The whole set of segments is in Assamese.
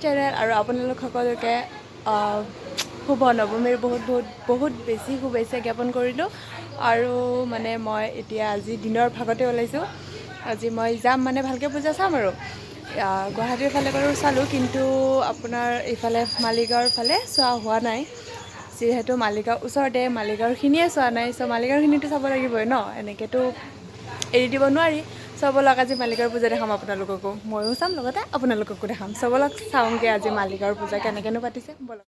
চেনেল আৰু আপোনালোক সকলোকে শুভ নৱমীৰ বহুত বেছি শুভেচ্ছা জ্ঞাপন কৰিলোঁ। আৰু মানে মই এতিয়া আজি দিনৰ ভাগতে ওলাইছোঁ। আজি মই যাম মানে ভালকৈ পূজা চাম আৰু গুৱাহাটীৰ ফালে বাৰু চালোঁ, কিন্তু আপোনাৰ এইফালে মালিগাঁৱৰ ফালে চোৱা হোৱা নাই। যিহেতু মালিগাঁও ওচৰতে, মালিগাঁওৰখিনিয়ে চোৱা নাই, চ' মালিগাঁওৰখিনিতো চাব লাগিবই ন, এনেকৈতো এৰি দিব নোৱাৰি। চ' ব'লক আজি মালিগাঁৱৰ পূজা দেখাম আপোনালোককো, ময়ো চাম লগতে আপোনালোককো দেখাম। চ' ব'লক চাওঁগৈ আজি মালিগাঁৱৰ পূজা কেনেকৈনো পাতিছে, ব'লক।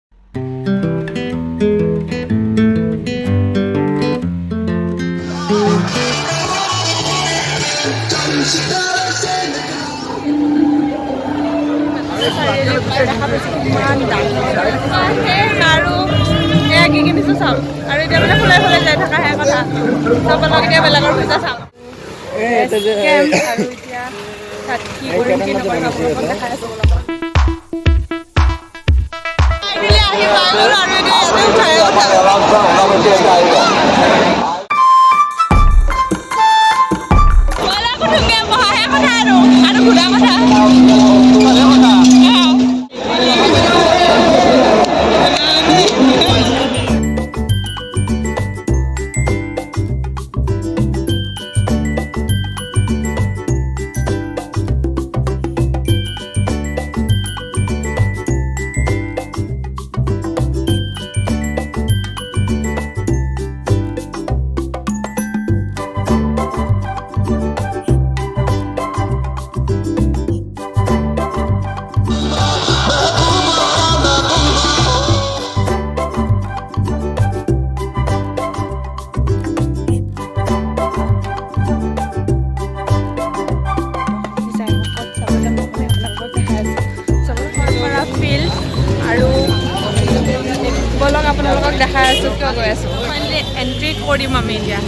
দেখা পাইছোঁ কিমান ডাঙৰ আৰু এয়া কি কিনিছোঁ চাওক, আৰু এতিয়া মানে ফুলাই ফুলাই যাই থকাহে কথা। চাব লাগে বেলেগৰ পূজা চাম আৰু এতিয়া তাত কি কৰিম কি নকৰিম আপোনালোকক দেখাই আছোঁ। আৰু ব'লক আপোনালোকক দেখাই আছোঁ কিয় গৈ আছোঁ। ফাইনেলি এণ্ট্ৰি কৰিম আমি এতিয়া।